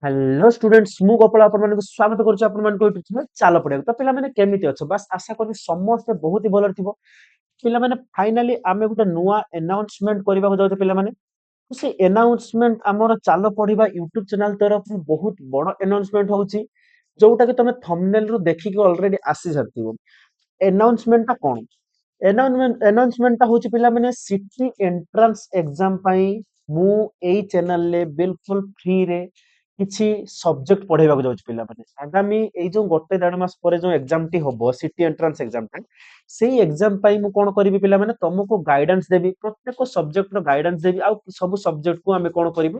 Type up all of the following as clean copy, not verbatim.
Hello students मु गोपाल आपण मानक स्वागत करूछु आपण मानक यूट्यूब चैनल चाल पड़िया तो पिला माने केमिति अछ बस आशा करी समस्त बहुत ही भलो थिबो पिला माने फाइनली आमे गुटे नुवा अनाउंसमेंट करबा को जाउते पिला माने तो से अनाउंसमेंट हमर चाल पड़िबा यूट्यूब चैनल तरफ बहुत बड़ अनाउंसमेंट होउची जोटा कि तमे थंबनेल रु देखि के ऑलरेडी आसी सरथिबो अनाउंसमेंट ता कोन अनाउंसमेंट ता होची पिला माने सिटी एंट्रेंस एग्जाम पई मु एई चैनल ले बिल्कुल फ्री रे କିଛି ସବଜେକ୍ଟ ପଢେଇବାକୁ ଯାଉଛି ପିଲାମାନେ ଆଗାମୀ ଏଇ ଯୋଉ ଗୋଟେ ଦେଢ ମାସ ପରେ ଯୋଉ ଏକ୍ସାମ ଟି ହବ ସିଟି ଏଣ୍ଟ୍ରାନ୍ସ ଏକ୍ସାମ ପାଇଁ ସେଇ ଏକ୍ସାମ ପାଇଁ ମୁଁ କଣ କରିବି ପିଲାମାନେ ତମକୁ ଗାଇଡାନ୍ସ ଦେବି ପ୍ରତ୍ୟେକ ସବଜେକ୍ଟ ର ଗାଇଡାନ୍ସ ଦେବି ଆଉ ସବୁ ସବଜେକ୍ଟ କୁ ଆମେ କଣ କରିବୁ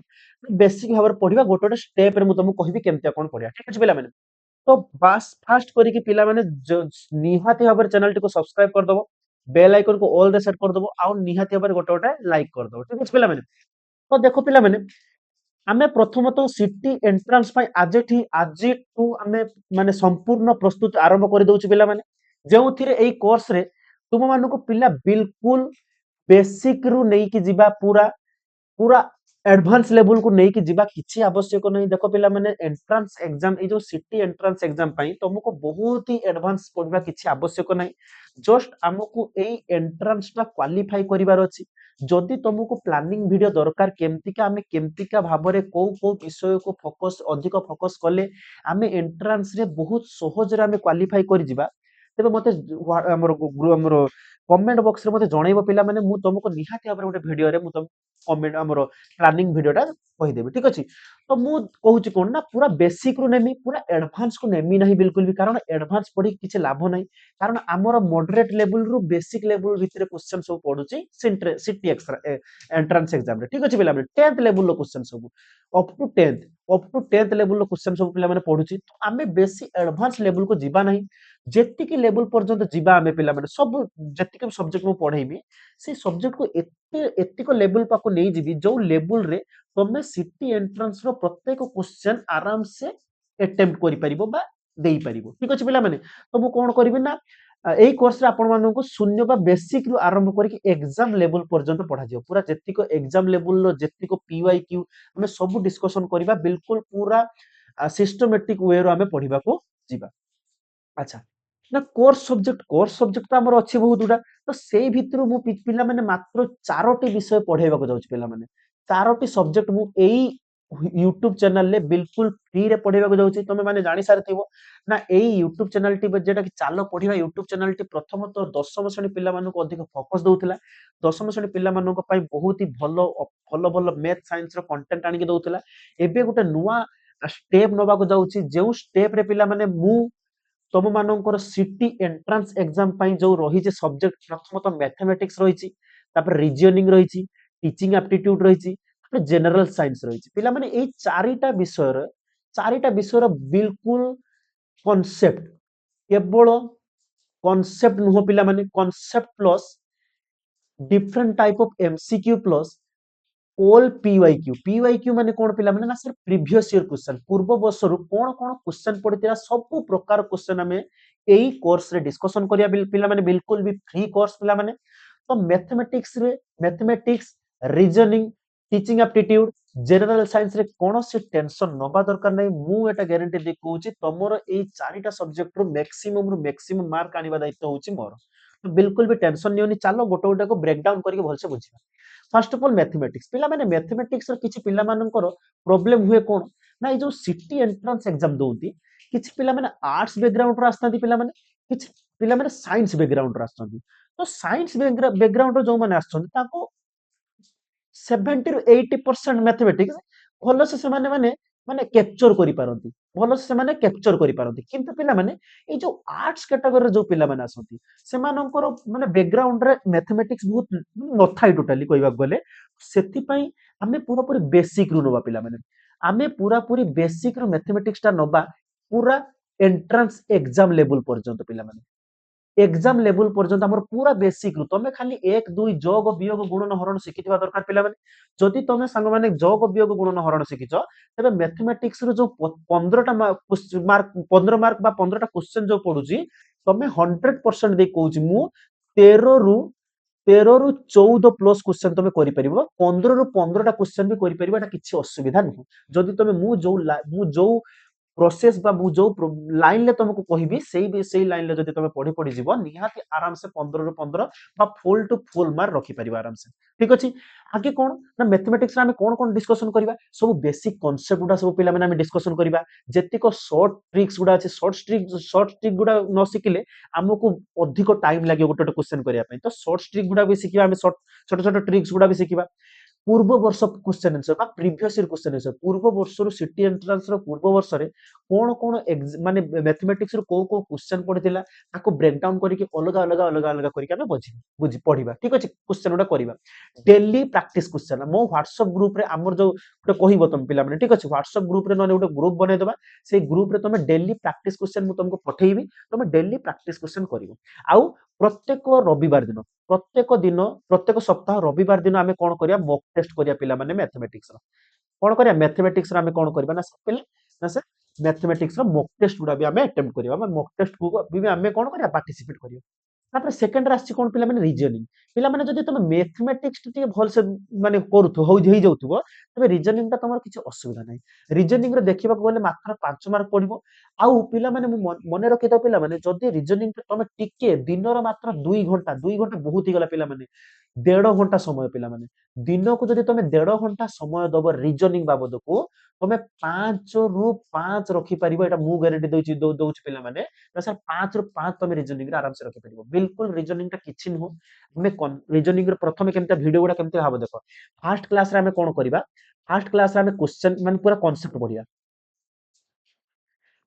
ବେସିକ ଭାବରେ ପଢିବା ଗୋଟେ ଗୋଟେ ଷ୍ଟେପ ରେ ମୁଁ ତମକୁ କହିବି କେମିତି କଣ ପଢିବା ଠିକ ଅଛି ପିଲାମାନେ तो बास फास्ट करिକି ପିଲାମାନେ ନିହାତି ଭାବରେ ଚ୍ୟାନେଲ ଟିକୁ ସବସ୍କ୍ରାଇବ କରିଦବ ବେଲ ଆଇକନ କୁ ଅଲ ରେ ସେଟ କରିଦବ ଆଉ ନିହାତି ଭାବରେ ଗୋଟେ ଗୋଟେ ଲାଇକ କରିଦବ ଠିକ ଅଛି ପିଲାମାନେ ତ ଦେଖ ପିଲାମାନେ ଆମେ ପ୍ରଥମତଃ ସିଟି ଏଣ୍ଟ୍ରାନ୍ସ ପାଇଁ ଆଜିଠୁ ଆମେ ମାନେ ସମ୍ପୂର୍ଣ୍ଣ ପ୍ରସ୍ତୁତି ଆରମ୍ଭ କରିଦଉଛୁ ପିଲାମାନେ ଯେଉଁଥିରେ ଏଇ କୋର୍ସରେ ତୁମମାନଙ୍କୁ ପିଲା ବିଲକୁଲ ବେସିକ ରୁ ନେଇକି ଯିବା ପୁରା पूरा एडवांस लेवल को नहीं ଯିବା କିଛି ଆବଶ୍ୟକ ନାହିଁ ଦେଖ ପିଲାମାନେ ଏଣ୍ଟ୍ରାନ୍ସ ଏକ୍ସାମ ଏଇ ଯୋଉ ସିଟି ଏଣ୍ଟ୍ରାନ୍ସ ଏକ୍ସାମ ପାଇଁ ତମକୁ ବହୁତ ହି ଆଡଭାନ୍ସ ପଢିବା କିଛି ଆବଶ୍ୟକ ନାହିଁ ଜଷ୍ଟ ଆମକୁ ଏଇ ଏଣ୍ଟ୍ରାନ୍ସ ଟା କ୍ୱାଲିଫାଇ କରିବାର ଅଛି ଯଦି ତମକୁ ପ୍ଲାନିଂ ଭିडियो ଦରକାର କେମତିକା ଭାବରେ କୋଉ ବିଷୟକୁ ଫୋକସ ଅଧିକ ଫୋକସ କଲେ ଆମେ ଏଣ୍ଟ୍ରାନ୍ସ ରେ ବହୁତ ସହଜରେ ଆମେ କ୍ୱାଲିଫାଇ କରି ଯିବା ତେବେ ମତେ ଆମର कमेंट बॉक्स रे मते जणैबो पिला माने मु तुमको निहाती भाबरे गोटे वीडियो रे मु तुम कमेंट हमरो प्लानिंग वीडियोटा कहि देबी ठीक अछि तो मु कहूची कोन ना पूरा बेसिक रु नेमी पूरा एडवांस को नेमी नहीं बिल्कुल भी कारण एडवांस पढी किछ लाभ नहीं कारण हमर मॉडरेट लेवल रु बेसिक लेवल भितरे क्वेश्चन सब पढुची सिटी एक्स्ट्रा एंट्रेंस एग्जाम रे ठीक अछि पिला माने 10th लेवल रो क्वेश्चन सब अप टू 10th लेवल रो क्वेश्चन सब पिला माने पढुची तो आमे बेसी एडवांस लेवल को जिबा नहीं जेतिकी लेवल पर्यंत जिबा आमे पिला माने सब जेतिकी सब्जेक्ट मु पढेबी से सब्जेक्ट को एतिको लेवल पाको नै जिबी जो लेवल रे तमे सिटी एंट्रेंस रो प्रत्येक क्वेश्चन आराम से अटेम्प्ट करि परिबो बा देई परिबो ठीक अछि पिला माने तो मु कोन करबी ना एई कोर्स रे आपण मानको शून्य बा बेसिक रु आरंभ करिक एग्जाम लेवल पर्यंत पढा जियो पूरा जेतिको एग्जाम लेवल रो जेतिको पीवाईक्यू हमें सब डिस्कशन करिबा बिल्कुल पूरा सिस्टमैटिक वे रो हमें पढिबा को जिबा अच्छा ना कोर्स सब्जेक्ट तो हमर अछि बहुत गुडा तो सेई भितरु मु पिला माने मात्र चारोटी विषय पढेबा को जाउछ पिला माने चारोटी सब्जेक्ट मु एई यूट्यूब चैनल ले बिल्कुल फ्री रे पढेबा को जाउछ तमे माने जानि सारथिबो ना एई यूट्यूब चैनल टी जेटा कि चालो पढिबा यूट्यूब चैनल टी प्रथम तो दशम श्रेणी पिला मानको अधिक फोकस दउथिला दशम श्रेणी पिला मानको पई बहुत ही भलो भलो भलो मैथ साइंस रो कंटेंट आनि के दउथिला एबे गुटे नुवा स्टेप नबा को जाउछि जेउ स्टेप रे पिला माने मु तुम मानकर सिटी एंट्रांस एग्जाम पाई जो रही सब्जेक्ट प्रथमतः मैथमेटिक्स रही रीजनिंग रही टीचिंग एप्टीट्यूड रही जनरल साइंस रही पिला माने ए चारिटा विषय बिल्कुल कॉन्सेप्ट केवल कॉन्सेप्ट नुह पिला माने concept plus different type of MCQ plus all PYQ माने कोन पिला माने ना सर प्रीवियस ईयर क्वेश्चन पूर्व वर्ष रु कोन कोन क्वेश्चन पडितरा सब प्रकार क्वेश्चन हमें एई कोर्स रे डिस्कशन करिया पिला माने बिल्कुल भी फ्री कोर्स पिला माने तो mathematics reasoning teaching aptitude general science रे कोन से टेंशन नबा दरकार नै मु एटा गारंटी दे कहूची तमरो एई चारिटा सब्जेक्ट रु मैक्सिमम मार्क आनिबा दायित्व होची मोर तो बिल्कुल भी टेंशन नियोनी चलो गोटे गोटे को ब्रेक डाउन करके भलसे बुझिबा फर्स्ट ऑफ ऑल मैथमेटिक्स पिला माने मैथमेटिक्स रो किछि पिला मानकर प्रॉब्लम हुए कोन ना ए जो सिटी एंट्रेंस एग्जाम दोंती किछि पिला माने आर्ट्स बैकग्राउंड रो आस्तंती पिला माने किछि पिला माने साइंस बैकग्राउंड रो आस्तंती तो साइंस बैकग्राउंड रो जो माने आस्तंती ताको 70 ରୁ 80% मैथमेटिक्स भलो से माने माने माने कैप्चर करि पारंती भलो से माने कैप्चर करि पारंती किंतु पिला माने ए जो आर्ट्स कैटेगरी जो पिला माने आसंती से मानकर माने बैकग्राउंड रे मैथमेटिक्स बहुत नथाई टोटली कहबा गले सेति पई हमें पूरा पूरी बेसिक रु नबा पिला माने हमें पूरा पूरी बेसिक रु मैथमेटिक्स ता नबा पूरा एंट्रेंस एग्जाम लेवल पर्यंत पिला माने एग्जाम लेवल पर्यंत हमर पूरा बेसिक रु तमे खाली 1 2 जोग वियोग गुणन हरण शिखितबा दरकार पिला माने जदि तमे संग माने जोग वियोग गुणन हरण शिखिछ तबे मैथमेटिक्स रु जो 15 टा मार्क 15 मार्क बा 15 टा क्वेश्चन जो पडुची तमे 100% दे कहूची मु 13 रु 13 ରୁ 14 प्लस क्वेश्चन तुम कर 15 ରୁ 15टा क्वेश्चन भी कर किसी असुविधा नुह जदि तुम मु जो प्रोसेस बा मु जो लाइन ले तुमको कहबी सेई लाइन ले जदि तुम पढ़ी पढ़ी जीव निहाती आराम से 15 ରୁ 15 बा फुल टू फुल मार्क रखी परिबा आराम से ठीक अछि आगे कोन ना मैथमेटिक्स रे हम कोन कोन डिस्कशन करबा सब बेसिक कांसेप्ट गुडा सब पिला माने हम डिस्कशन करबा जेतिको शॉर्ट ट्रिक्स गुडा अछि शॉर्ट ट्रिक गुडा न सिखिले हमको अधिक टाइम लागे गोटे क्वेश्चन करिया पई तो शॉर्ट ट्रिक गुडा भी सिखिबा हम छोट छोट ट्रिक्स गुडा भी सिखिबा पूर्व वर्ष क्वेश्चन आंसर बा प्रीवियस ईयर क्वेश्चन आंसर पूर्व वर्ष रो सिटी एंट्रेंस रो पूर्व वर्ष रे कोन कोन माने मैथमेटिक्स रो को क्वेश्चन पड़िथिला ताको ब्रेक डाउन करके अलग अलग करके हमें बुझी पढ़िबा ठीक अछि क्वेश्चन उडा करबा डेली प्रैक्टिस क्वेश्चन मो व्हाट्सएप ग्रुप रे हमर जो गोटे कहइबो तुम पिला माने ठीक अछि व्हाट्सएप ग्रुप रे नने गोटे ग्रुप बने देबा से ग्रुप रे तुम डेली प्रैक्टिस क्वेश्चन मु तुमको पठेइबी तुम डेली प्रैक्टिस क्वेश्चन करिवो आउ प्रत्येक रविवार दिन प्रत्येक सप्ताह रविवार दिन आमे कोन करिया मॉक टेस्ट करिया पिला माने मैथमेटिक्स रो कोन करिया मैथमेटिक्स रो आमे कोन करबा ना से पिला ना से मैथमेटिक्स रो मॉक टेस्ट गुडा भी आमे अटेम्प्ट करिया मॉक टेस्ट को भी आमे कोन करिया पार्टिसिपेट करिया तापर सेकंड राशि कोन पिला माने रीजनिंग पिला माने जदि तुम मैथमेटिक्स टिके भल से माने करूथु हो जाउथुबो तबे रीजनिंग ता तमर किछ असुविधा नै रीजनिंग रे देखिबा को गले मात्र 5 मार्क पड़िबो आउ पिला माने मने रखि तो पिला माने जदि रीजनिंग तुम टिके दिन रो मात्र 2 घंटा बहुत ही गला पिला माने 1.5 घंटा समय पिला माने दिन को जदि तुम 1.5 घंटा समय दबो रीजनिंग बाबद को तुम 5 ରୁ 5 रखि परिबो एटा मु गारंटी दउची पिला माने ना सर 5 ରୁ 5 तुम रीजनिंग रे आराम से रखि परिबो बिल्कुल रीजनिंग टा किछि नुह हमें रीजनिंग रे प्रथमे केमता वीडियो गुडा केमते भाबो देखो फर्स्ट क्लास रे हमें कोन करिबा फर्स्ट क्लास रे हमें क्वेश्चन माने पूरा कांसेप्ट पढिया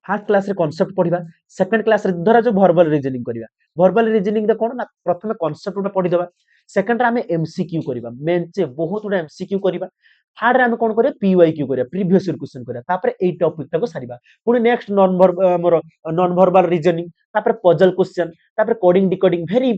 फर्स्ट क्लास रे कांसेप्ट पढिबा सेकंड क्लास रे धरा जो वर्बल रीजनिंग रे कोन ना प्रथमे कांसेप्ट उडा पढि देबा सेकंड रे हमें एमसीक्यू करिबा मेनचे बहुत उडा एमसीक्यू करिबा थर्ड रे हमें कोन करिया पीवाईक्यू करिया प्रीवियस ईयर क्वेश्चन करिया तापर एई टॉपिक टाको सारिबा पुनी नेक्स्ट नॉन वर्बल रीजनिंग तापर पजल क्वेश्चन तापर कोडिंग डिकोडिंग वेरी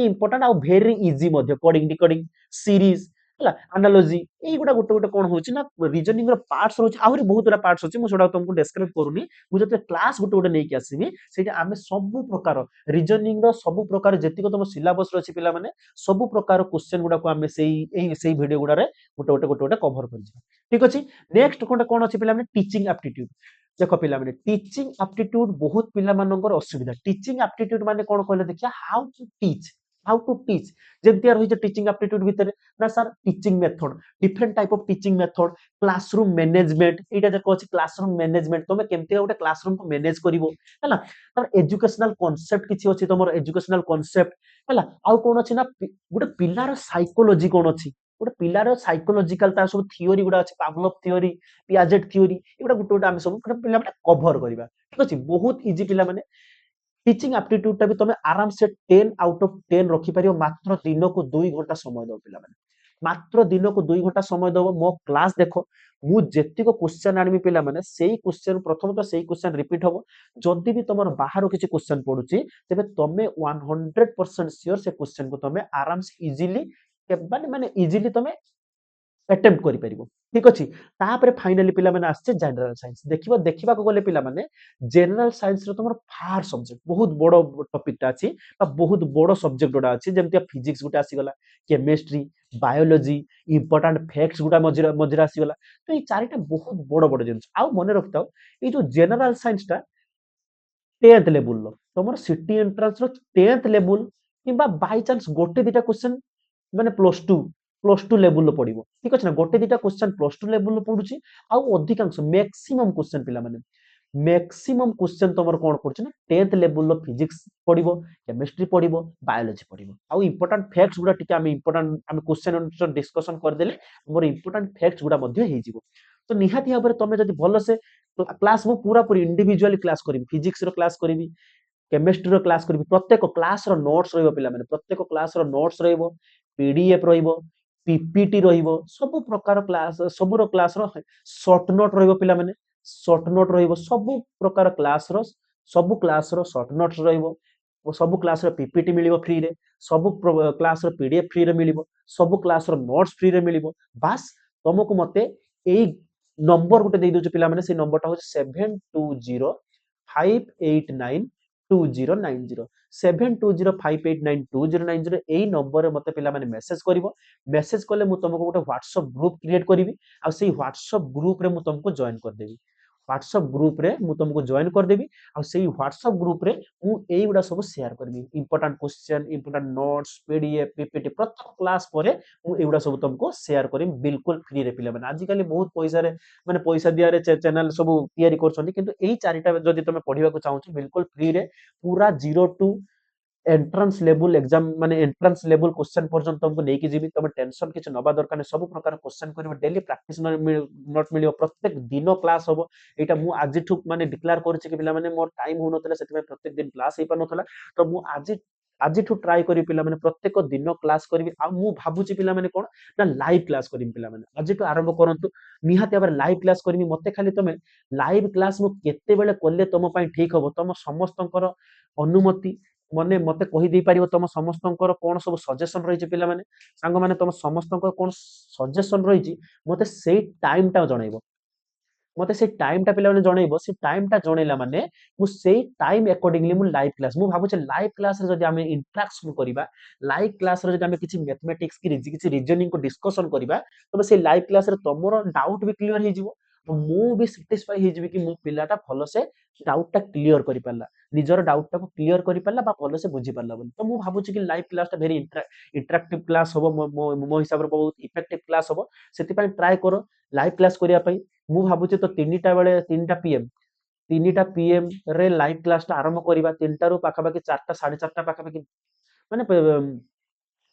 इंपोर्टेंट आ वेरी इजी मध्ये कोडिंग डिकोडिंग सीरीज हला एनालॉजी एई गुडा गोटे गोटे कोन होची ना रीजनिंग रो पार्ट्स होची आहुरी बहुत गुडा पार्ट्स होची मु सेडा तुमको डिस्क्राइब करूनी मु जते क्लास गोटे गोटे नै कि आसीबी सेटा आमे सब प्रकार रीजनिंग रो सब प्रकार जेतिको तुम सिलेबस रो अछि पिला माने सब प्रकार क्वेश्चन गुडा को आमे सेई वीडियो गुडा रे गोटे कवर कर जिबा ठीक अछि नेक्स्ट कोन अछि पिला माने टीचिंग एप्टीट्यूड देखो पिला माने टीचिंग एप्टीट्यूड बहुत पिला मानकर असुविधा टीचिंग एप्टीट्यूड माने कोन कहले देखिया हाउ टू टीच जेमतिया रही टीचिंग एप्टीट्यूड भितर ना sir teaching method different type of teaching method classroom management एटा जको अछि क्लासरूम मैनेजमेंट तमे केमति गोटे क्लासरूम को मैनेज करिवो हला तर एजुकेशनल कांसेप्ट किछि अछि तमर एजुकेशनल कांसेप्ट हला आउ कोन अछि ना गोटे पिलार साइकोलॉजी कोन अछि गोटे पिलार साइकोलॉजिकल तार सब थियोरी गुडा अछि पावलोव थियोरी पियाजेट थियोरी एगुडा गोटे गोटे आमे सब गोटे पिला माने कवर करिबा ठीक अछि बहुत इजी पिला माने टीचिंग एप्टीट्यूड टा भी तुम आराम से 10 आउट ऑफ 10 रखी पारियो मात्र दिन को 2 घंटा समय दो पिला माने मात्र दिन को 2 घंटा समय दो मो क्लास देखो मु जेति को क्वेश्चन आनिबी पिला माने सेही क्वेश्चन प्रथम तो सेही क्वेश्चन रिपीट होबो जदि भी तमर बाहर किछि क्वेश्चन पडुची तबे तमे 100% श्योर से क्वेश्चन को तमे आराम से इजीली माने इजीली तमे अटेम्प्ट करि परिबो ठीक अछि तापर फाइनली पिला माने आछे जनरल साइंस देखिबा को गले पिला माने जनरल साइंस रो तमर फार सब्जेक्ट बहुत बड़ो टॉपिक टा अछि बा बहुत बड़ो सब्जेक्ट गोटा अछि जेमति फिजिक्स गोटा आसी गला केमिस्ट्री बायोलॉजी इंपोर्टेंट फैक्ट्स गोटा मजरा आसी गला तो ई चारिटा बहुत बड़ो बड़ो जिंस आउ मने रखताओ ई जो जनरल साइंस टा 10th लेवल लो तमर सिटी एंट्रेंस रो 10th लेवल किबा बाय चांस गोटे दिटा क्वेश्चन माने प्लस 2 लेवल लो पडिबो ठीक अछि ना गोटे दिटा क्वेश्चन प्लस 2 लेवल लो पडुची आउ अधिकांश मैक्सिमम क्वेश्चन पिला माने मैक्सिमम क्वेश्चन तमर कोन पडुची ना 10th लेवल लो फिजिक्स पडिबो केमिस्ट्री पडिबो बायोलॉजी पडिबो आउ इंपोर्टेंट फैक्ट्स गुडा टिके आमे क्वेश्चन आंसर डिस्कशन कर देले हमर इंपोर्टेंट फैक्ट्स गुडा मध्ये हे जिवो तो निहाती भाबरे तमे जदि भलो से क्लास मु पूरा पूरी इंडिविजुअली क्लास करिवि फिजिक्स रो क्लास करिवि केमिस्ट्री रो क्लास करिवि प्रत्येक क्लास रो नोट्स रहइबो पिला माने प्रत्येक क्लास रो नोट्स रहइबो पीडीएफ रहइबो पीपीटी रहइबो सब प्रकार क्लास सब रो क्लास रो शॉर्ट नोट रहइबो पिला माने शॉर्ट नोट रहइबो सब प्रकार क्लास रो शॉर्ट नोट्स रहइबो सब क्लास रो पीपीटी मिलिबो फ्री रे सब क्लास रो पीडीएफ फ्री रे मिलिबो सब क्लास रो नोट्स फ्री रे मिलिबो बास तुमको मते एई नंबर गुटे दे दोछ पिला माने से नंबर टा हो 720589 2090 7205892090 ଏଇ ନମ୍ବରରେ ମତେ ପିଲାମାନେ ମେସେଜ କରିବ। ମେସେଜ କଲେ ମୁଁ ତମକୁ ଗୋଟେ ହ୍ୱାଟ୍ସଆପ ଗ୍ରୁପ କ୍ରିଏଟ କରିବି ଆଉ ସେଇ ହ୍ୱାଟ୍ସଆପ ଗ୍ରୁପରେ ମୁଁ ତମକୁ ଜଏନ କରିଦେବି। ହ୍ୱାଟ୍ସଆପ ଗ୍ରୁପରେ ମୁଁ ତମକୁ ଜଏନ କରିଦେବି ଆଉ ସେଇ ହ୍ୱାଟ୍ସଆପ ଗ୍ରୁପରେ ମୁଁ ଏଇଗୁଡ଼ା ସବୁ ସେୟାର କରିବି। Important question, important notes, PDF, PPT ପ୍ରତ୍ୟେକ କ୍ଲାସ ପରେ ମୁଁ ଏଗୁଡ଼ା ସବୁ ତମକୁ ସେୟାର କରିବି ବିଲକୁଲ ଫ୍ରିରେ। ପିଲାମାନେ ଆଜିକାଲି ବହୁତ ପଇସାରେ ମାନେ ପଇସା ଦିଆରେ ଚ୍ୟାନେଲ ସବୁ ତିଆରି କରୁଛନ୍ତି, କିନ୍ତୁ ଏଇ ଚାରିଟା ଯଦି ତମେ ପଢିବାକୁ ଚାହୁଁଛ ବିଲକୁଲ ଫ୍ରିରେ ପୁରା 0 ଟୁ एंट्रांस लेवल एग्जाम माने एंट्रांस लेवल क्वेश्चन पर्यंत तुमको नेकी जीवी तुम टेंशन किछ नबा दरकार नै। सब प्रकार क्वेश्चन करबो, डेली प्रैक्टिस नोट मिलियो, प्रत्येक दिन क्लास होबो। एटा मु आज ठु माने डिक्लेयर करछि कि पिला माने मोर टाइम हो नतले सेति प्रत्येक दिन क्लास हे पा नथला। तो मु आज ठु ट्राई करी पिला माने प्रत्येक दिन क्लास करबी। आ मु भाबुछि पिला माने कोन ना लाइव क्लास करबी। पिला माने आज ठु आरंभ करंतु, निहाती आबर लाइव क्लास करबी। मते खाली तमे लाइव क्लास मु केते बेले कोल्ले तम पई ठीक होबो, तम समस्तंकर अनुमति मने मते कहि दे पारिबो तम समस्तंकर कोन सब सजेशन रहिछि। पिला माने सांग माने तम समस्तंकर कोन सजेशन रहिछि मते सेई टाइम टा जणाइबो। मते से टाइम टा पिला माने जणाइबो। से टाइम टा जणैला माने मु सेई टाइम अकॉर्डिंगली मु लाइव क्लास मु भाबुछि लाइव क्लास रे जदि आमे इंटरेक्शन करिबा, लाइव क्लास रे जदि आमे किछि मैथमेटिक्स की किछि रीजनिंग को डिस्कशन करिबा, तबे से लाइव क्लास रे तमरो डाउट भी क्लियर हे जिवो। तो मु भी सैटिस्फाई हे जिवि कि मो पिलाटा भलो से डाउट टा क्लियर करि पारला, निजर डाउट टा को क्लियर करि पारला बा भलो से बुझी पारला बोली। तो मु भाबुछि कि लाइव क्लास टा वेरी इंटरेक्टिव क्लास होबो। मो हिसाब रे बहुत इफेक्टिव क्लास होबो। सेति पय ट्राई करो लाइव क्लास करिया पय। मु भाबुछि तो 3टा बेले 3टा पीएम 3टा पीएम रे लाइव क्लास टा आरंभ करिबा। 3टा रु पाखा पाखी 4टा 4:30 पाखा पाखी माने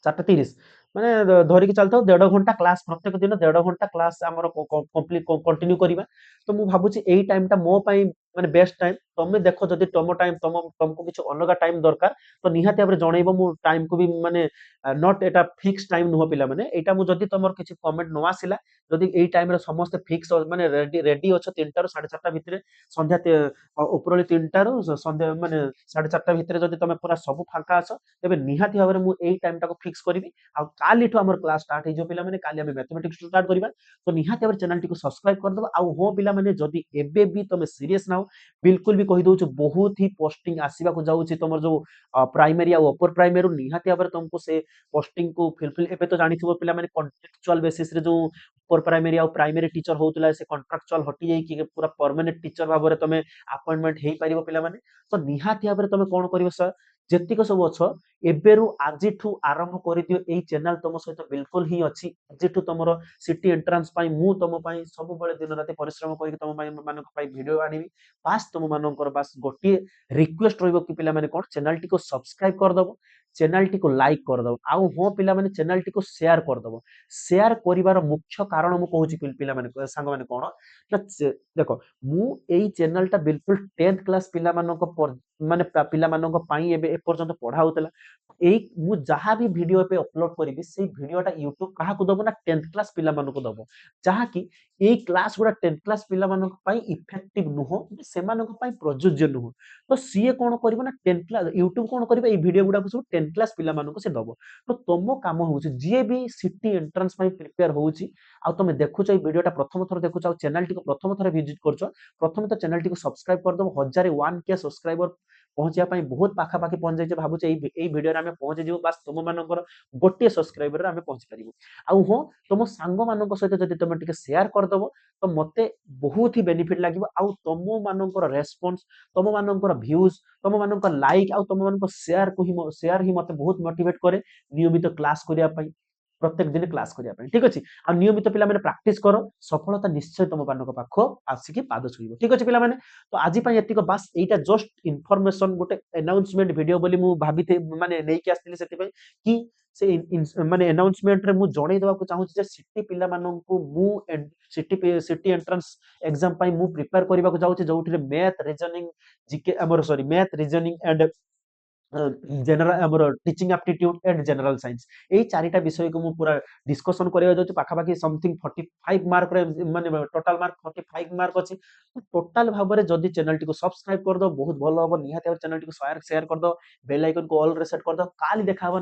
4:30 माने धरिकी चलता 1.5 घंटा क्लास, प्रत्येक दिन 1.5 घंटा क्लास आमर कंप्लीट कंटिन्यू करिबा। तो मु भाबुछि एई टाइम टा मो पई माने बेस्ट टाइम। तमे देखो जदि तम टाइम तुमको किछ अलगा टाइम दरकार तो निहाती भाबरे जणैबो। मु टाइम को भी माने नॉट एटा फिक्स टाइम नुह पिला माने। एटा मु जदि तमर किछ कमेंट न आसिला, जदि एई टाइम रे समस्त फिक्स माने रेडी अछ 3टा रु 4:30 भितरे, संध्या उपरली 3टा रु संध्या माने 4:30 भितरे जदि तमे पूरा सब फांका अछ, तेबे निहाती भाबरे मु एई टाइम टा को फिक्स करबी। आ काली ठु हमर क्लास स्टार्ट हे जो पिला माने काली हम मैथमेटिक्स स्टार्ट करिबा। तो निहाती भाबरे चैनल टी को सब्सक्राइब कर दबा। आ हो पिला माने जदि एबे भी तमे सीरियस ना हो, बिल्कुल भी कहि दउछु बहुत ही पोस्टिंग आसीबा को जाउछि तमर जो प्राइमरी आ अपर प्राइमरी निहाती भाबरे तुमको से पोस्टिंग को फिलफिल एबे तो जानिथिबो पिला माने कॉन्ट्रैक्चुअल बेसिस रे जो अपर प्राइमरी आ प्राइमरी टीचर होतला से कॉन्ट्रैक्चुअल हटि जाई कि पूरा परमानेंट टीचर भाबरे तमे अपॉइंटमेंट हेई पारिबो पिला माने। तो निहाती भाबरे तमे कोन करिवो सर जेतिक सब अछ एबेरु आजिठु आरंभ करिदियो। एई चैनल तुम सहित बिल्कुल ही अछि। आजिठु तुमरो सिटी एंट्रेंस पाई मु तुम पाई सब बेले दिन राति परिश्रम करिक तुम मानक पाई वीडियो आनिबी। बास तुम मानकर बास गोटे रिक्वेस्ट रहइबो कि पिला माने कोन चैनल टी को सब्सक्राइब कर दबो, चैनल टी को लाइक कर दबो। आउ हो पिला माने चैनल टी को शेयर कर दबो। शेयर करिवार मुख्य कारण मु कहूची पिला माने सांग माने कोन ना देखो मु एई चैनल टा बिल्कुल 10th क्लास पिला मानक माने पिला मानक पाई एबे ए पर्यंत पढा होतला। एई मु जहा भी वीडियो पे अपलोड करिबी सेई वीडियोटा YouTube काहा को दबो ना 10th क्लास पिला मानको दबो। जहा कि एई क्लास गुडा 10th क्लास पिला मानक पाई इफेक्टिव नुहो, से मानक पाई प्रयोज्य नुहो। तो सीए कोन करिवो ना 10th क्लास YouTube कोन करिवो एई वीडियो गुडा को सब 10th क्लास पिला मानको से दबो। तो तमो काम होउची जे भी सिटी एंट्रेंस पाई प्रिपेयर होउची आ तमे देखुछ एई वीडियोटा प्रथम थर देखुछ आ चैनल टी को प्रथम थर विजिट करछ, प्रथम तो चैनल टी को सब्सक्राइब कर दबो। 1001 के सब्सक्राइबर पहुंचिया पाई बहुत पाखा पाखी पहुंच जाइछे। भाबुछ एई वीडियो रे हमें पहुंच जिवो, बास तुम मानकर गोटे सब्सक्राइबर रे हमें पहुंच परिबो। आउ हो तुम सांग मानक सहित जदि तुम टिके शेयर कर दबो तो मते बहुत ही बेनिफिट लागिवो। आउ तुम मानकर रेस्पॉन्स, तुम मानकर व्यूज, तुम मानकर लाइक आउ तुम मानकर शेयर ही मते बहुत मोटिवेट करे नियमित क्लास करिया पाई, प्रत्येक दिन क्लास करिया पाई। ठीक अछि। आ नियमित पिला माने प्रैक्टिस करो, सफलता निश्चय तुम मानक पाखो आसिकी पाद छुइबो। ठीक अछि पिला माने। तो आज पई एतिक बास एटा जस्ट इन्फॉर्मेशन गोटे अनाउंसमेंट वीडियो बोली मु भाबिते माने नै कि आस्तिले सेति पई कि से माने अनाउंसमेंट रे मु जणै देबा को चाहू जे सिटी पिला माननकु मु सिटी एंट्रेंस एग्जाम पई मु प्रिपेयर करिबा को जाउ जे जोउठी मैथ रीजनिंग जीके हमर sorry math reasoning and general हमर teaching aptitude and general science एई चारिटा विषय को मु पूरा डिस्कशन करिया जाउछ। पाखा पाखी समथिंग 45 मार्क रे माने टोटल मार्क 45 मार्क अछि। तो टोटल भाबरे जदी चैनल टी को सब्सक्राइब कर दो बहुत भलो हो। निहाते चैनल टी को शेयर कर दो, बेल आइकन को ऑल रे सेट कर दो। काली देखा हबो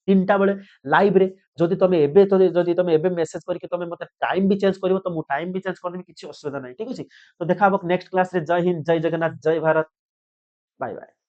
3टा बेले लाइव रे। जदी तमे एबे मेसेज करके तमे मते टाइम भी चेंज करिवो तो मु टाइम भी चेंज कर देबी, किछि असुविधा नै। ठीक अछि। तो देखा हबो नेक्स्ट क्लास रे। जय हिंद, जय जगन्नाथ, जय भारत, बाय बाय।